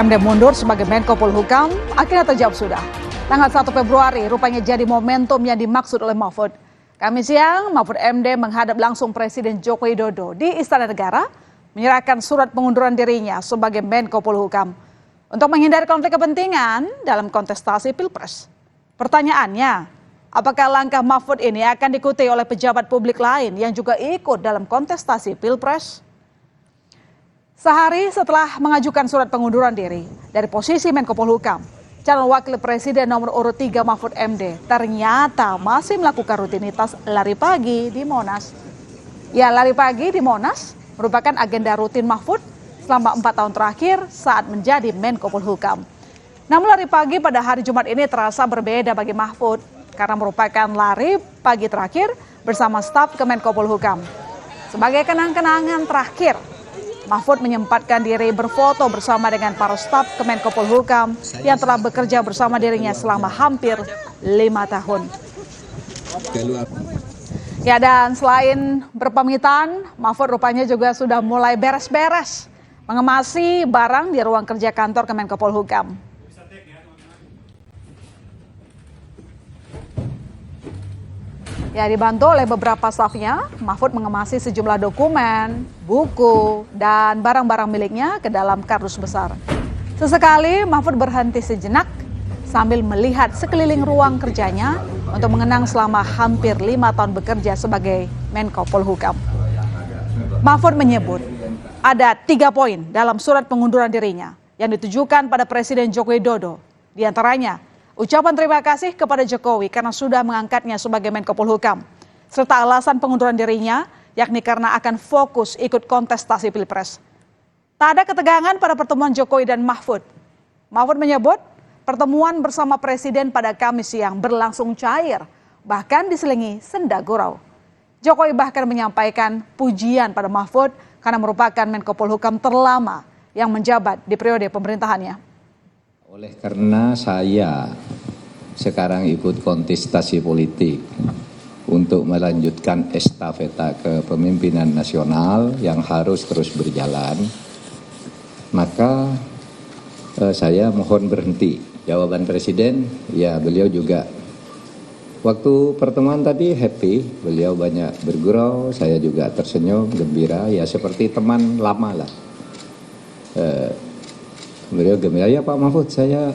MD mundur sebagai Menko Polhukam akhirnya terjawab sudah. Tanggal 1 Februari rupanya jadi momentum yang dimaksud oleh Mahfud. Kamis siang, Mahfud MD menghadap langsung Presiden Joko Widodo di Istana Negara menyerahkan surat pengunduran dirinya sebagai Menko Polhukam untuk menghindari konflik kepentingan dalam kontestasi Pilpres. Pertanyaannya, apakah langkah Mahfud ini akan diikuti oleh pejabat publik lain yang juga ikut dalam kontestasi Pilpres? Sehari setelah mengajukan surat pengunduran diri dari posisi Menko Polhukam, calon wakil presiden nomor urut 3 Mahfud MD ternyata masih melakukan rutinitas lari pagi di Monas. Ya, lari pagi di Monas merupakan agenda rutin Mahfud selama 4 tahun terakhir saat menjadi Menko Polhukam. Namun lari pagi pada hari Jumat ini terasa berbeda bagi Mahfud karena merupakan lari pagi terakhir bersama staf Kemenko Polhukam. Sebagai kenang-kenangan terakhir, Mahfud menyempatkan diri berfoto bersama dengan para staf Kemenko Polhukam yang telah bekerja bersama dirinya selama hampir 5 tahun. Ya, dan selain berpamitan, Mahfud rupanya juga sudah mulai beres-beres mengemasi barang di ruang kerja kantor Kemenko Polhukam. Ya, dibantu oleh beberapa stafnya, Mahfud mengemasi sejumlah dokumen, buku, dan barang-barang miliknya ke dalam kardus besar. Sesekali Mahfud berhenti sejenak sambil melihat sekeliling ruang kerjanya untuk mengenang selama hampir 5 tahun bekerja sebagai Menko Polhukam. Mahfud menyebut ada 3 poin dalam surat pengunduran dirinya yang ditujukan pada Presiden Joko Widodo. Di antaranya, ucapan terima kasih kepada Jokowi karena sudah mengangkatnya sebagai Menko Polhukam, serta alasan pengunduran dirinya yakni karena akan fokus ikut kontestasi Pilpres. Tak ada ketegangan pada pertemuan Jokowi dan Mahfud. Mahfud menyebut pertemuan bersama Presiden pada Kamis siang berlangsung cair, bahkan diselingi senda gurau. Jokowi bahkan menyampaikan pujian pada Mahfud karena merupakan Menko Polhukam terlama yang menjabat di periode pemerintahannya. Oleh karena saya sekarang ikut kontestasi politik untuk melanjutkan estafeta kepemimpinan nasional yang harus terus berjalan, maka saya mohon berhenti. Jawaban Presiden, ya beliau juga waktu pertemuan tadi happy, beliau banyak bergurau, saya juga tersenyum, gembira, ya seperti teman lama lah. Beliau gembira, ya Pak Mahfud, saya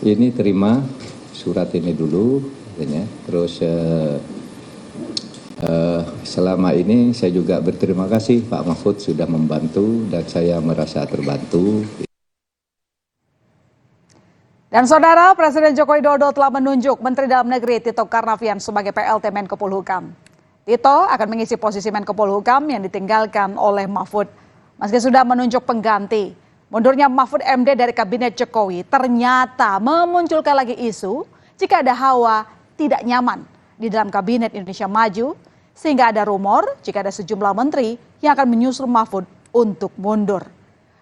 ini terima surat ini dulu, ya. Terus selama ini saya juga berterima kasih Pak Mahfud sudah membantu dan saya merasa terbantu. Dan saudara, Presiden Joko Widodo telah menunjuk Menteri Dalam Negeri Tito Karnavian sebagai PLT Menko Polhukam. Tito akan mengisi posisi Menko Polhukam yang ditinggalkan oleh Mahfud. Meski sudah menunjuk pengganti, mundurnya Mahfud MD dari Kabinet Jokowi ternyata memunculkan lagi isu jika ada hawa tidak nyaman di dalam Kabinet Indonesia Maju, sehingga ada rumor jika ada sejumlah menteri yang akan menyusul Mahfud untuk mundur.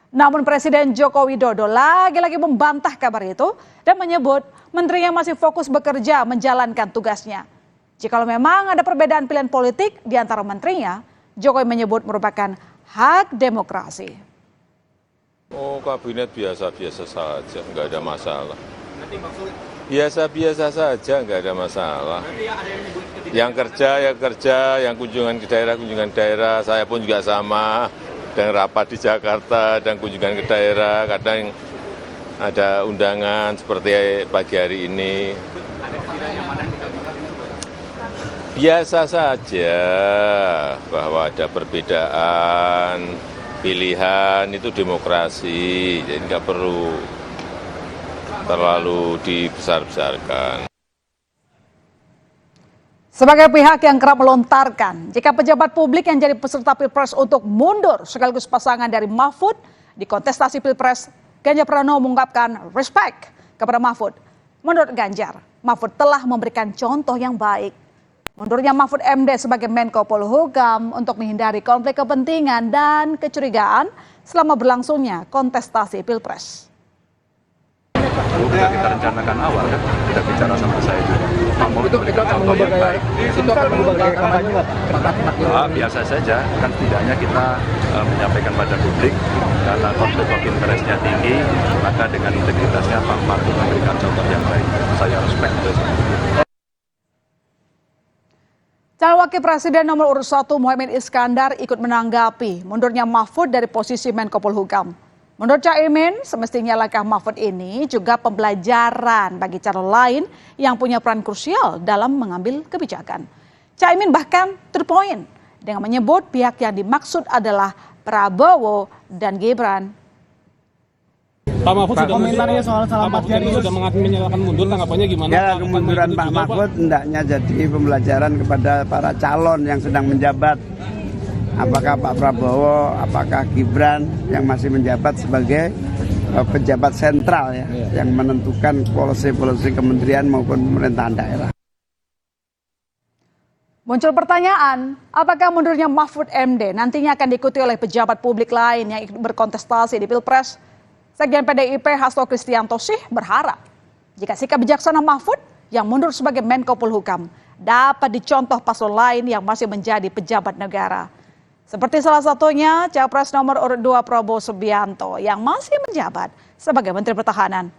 Namun Presiden Joko Widodo lagi-lagi membantah kabar itu dan menyebut menterinya masih fokus bekerja menjalankan tugasnya. Jikalau memang ada perbedaan pilihan politik di antara menterinya, Jokowi menyebut merupakan hak demokrasi. Oh, kabinet biasa-biasa saja, nggak ada masalah. Biasa-biasa saja, nggak ada masalah. Yang kerja ya kerja, yang kunjungan ke daerah, saya pun juga sama. Dan rapat di Jakarta dan kunjungan ke daerah, kadang ada undangan seperti pagi hari ini. Biasa saja bahwa ada perbedaan pilihan, itu demokrasi, jadi nggak perlu terlalu dibesar-besarkan. Sebagai pihak yang kerap melontarkan jika pejabat publik yang jadi peserta Pilpres untuk mundur sekaligus pasangan dari Mahfud di kontestasi Pilpres, Ganjar Pranowo mengungkapkan respect kepada Mahfud. Menurut Ganjar, Mahfud telah memberikan contoh yang baik. Mundurnya Mahfud MD sebagai Menko Polhukam untuk menghindari konflik kepentingan dan kecurigaan selama berlangsungnya kontestasi Pilpres. Sudah kita rencanakan awal kan, kita bicara sama saya juga. Mahfud memberikan contoh yang baik. Itu akan mengubah gaya kampanye nggak, Pak? Biasa saja, kan setidaknya kita menyampaikan pada publik karena konflik of interest-nya tinggi, maka dengan integritasnya Pak Mahfud memberikan contoh yang baik. Saya respect itu. Calon Wakil Presiden nomor urut 1 Muhaimin Iskandar ikut menanggapi mundurnya Mahfud dari posisi Menko Polhukam. Menurut Caimin, semestinya langkah Mahfud ini juga pembelajaran bagi calon lain yang punya peran krusial dalam mengambil kebijakan. Caimin bahkan to the point dengan menyebut pihak yang dimaksud adalah Prabowo dan Gibran. Pak Mahfud sudah komentarnya soal salah Pak Jari sudah menyatakan mundur, tanggapannya gimana? Ya, kemunduran Pak Mahfud hendaknya jadi pembelajaran kepada para calon yang sedang menjabat. Apakah Pak Prabowo, apakah Gibran yang masih menjabat sebagai pejabat sentral ya, yang menentukan polisi-polisi kementerian maupun pemerintahan daerah. Muncul pertanyaan, apakah mundurnya Mahfud MD nantinya akan diikuti oleh pejabat publik lain yang ikut berkontestasi di Pilpres? Sekjen PDIP Hasto Kristianto sih berharap jika sikap bijaksana Mahfud yang mundur sebagai Menko Polhukam dapat dicontoh paslon lain yang masih menjadi pejabat negara. Seperti salah satunya Capres nomor urut 2 Prabowo Subianto yang masih menjabat sebagai Menteri Pertahanan.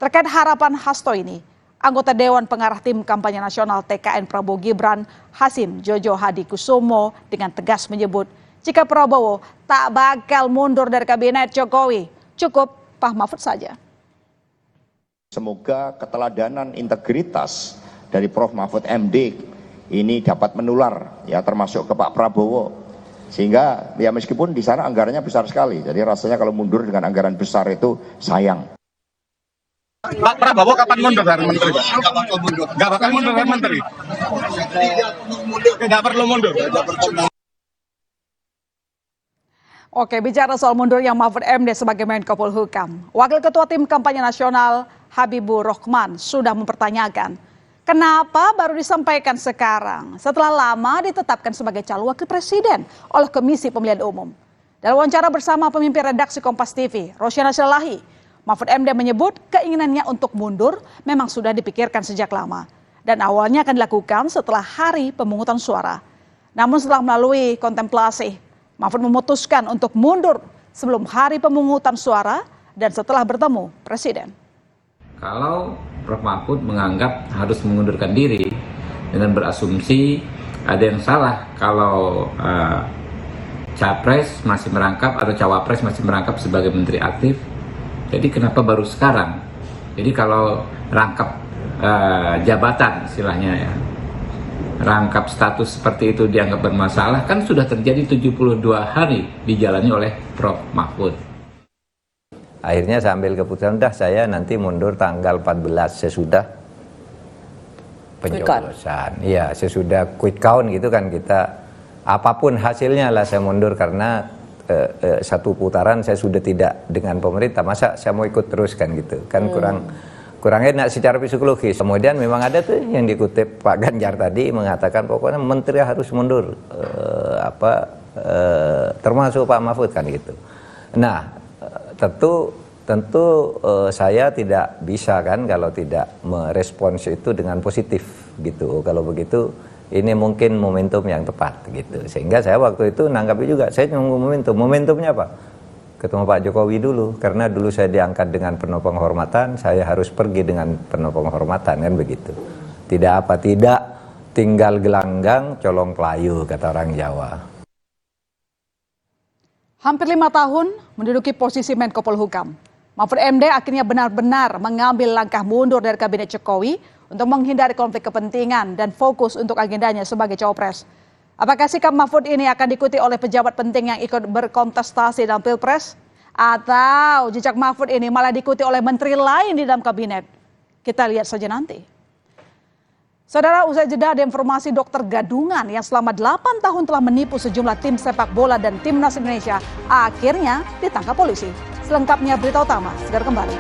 Terkait harapan Hasto ini, anggota Dewan Pengarah Tim Kampanye Nasional TKN Prabowo Gibran, Hasim Jojo Hadi Kusumo dengan tegas menyebut jika Prabowo tak bakal mundur dari kabinet Jokowi, cukup Pak Mahfud saja. Semoga keteladanan integritas dari Prof. Mahfud MD ini dapat menular ya termasuk ke Pak Prabowo. Sehingga ya meskipun di sana anggarannya besar sekali. Jadi rasanya kalau mundur dengan anggaran besar itu sayang. Pak Prabowo kapan mundur dari menteri? Nggak bakal mundur dari menteri. Nggak perlu mundur. Oke, bicara soal mundurnya Mahfud MD sebagai Menko Polhukam, Wakil Ketua Tim Kampanye Nasional Habibur Rahman sudah mempertanyakan kenapa baru disampaikan sekarang setelah lama ditetapkan sebagai calon wakil presiden oleh Komisi Pemilihan Umum. Dalam wawancara bersama pemimpin redaksi Kompas TV, Rosyana Syalahi, Mahfud MD menyebut keinginannya untuk mundur memang sudah dipikirkan sejak lama dan awalnya akan dilakukan setelah hari pemungutan suara. Namun setelah melalui kontemplasi, Mahfud memutuskan untuk mundur sebelum hari pemungutan suara dan setelah bertemu Presiden. Kalau Prof. Mahfud menganggap harus mengundurkan diri dengan berasumsi ada yang salah kalau Capres masih merangkap atau Cawapres masih merangkap sebagai menteri aktif. Jadi kenapa baru sekarang? Jadi kalau rangkap jabatan istilahnya ya, rangkap status seperti itu dianggap bermasalah, kan sudah terjadi 72 hari dijalani oleh Prof. Mahfud. Akhirnya saya ambil keputusan, udah saya nanti mundur tanggal 14 sesudah pencoblosan. Iya, sesudah quick count gitu kan kita, apapun hasilnya lah saya mundur karena satu putaran saya sudah tidak dengan pemerintah, masa saya mau ikut terus kan gitu. Kan kurang enak secara psikologis. Kemudian memang ada tuh yang dikutip Pak Ganjar tadi mengatakan pokoknya menteri harus mundur, termasuk Pak Mahfud kan gitu. Nah, tentu saya tidak bisa kan kalau tidak merespons itu dengan positif gitu. Kalau begitu ini mungkin momentum yang tepat gitu. Sehingga saya waktu itu nanggapi juga, saya nunggu momentum. Momentumnya apa? Ketemu Pak Jokowi dulu, karena dulu saya diangkat dengan penuh penghormatan, saya harus pergi dengan penuh penghormatan kan begitu. Tidak tinggal gelanggang colong pelayu kata orang Jawa. Hampir 5 tahun menduduki posisi Menko Polhukam, Mahfud MD akhirnya benar-benar mengambil langkah mundur dari kabinet Jokowi untuk menghindari konflik kepentingan dan fokus untuk agendanya sebagai cawapres. Apakah sikap Mahfud ini akan diikuti oleh pejabat penting yang ikut berkontestasi dalam Pilpres? Atau jejak Mahfud ini malah diikuti oleh menteri lain di dalam kabinet? Kita lihat saja nanti. Saudara, usai jeda ada informasi dokter gadungan yang selama 8 tahun telah menipu sejumlah tim sepak bola dan timnas Indonesia akhirnya ditangkap polisi. Selengkapnya berita utama segera kembali.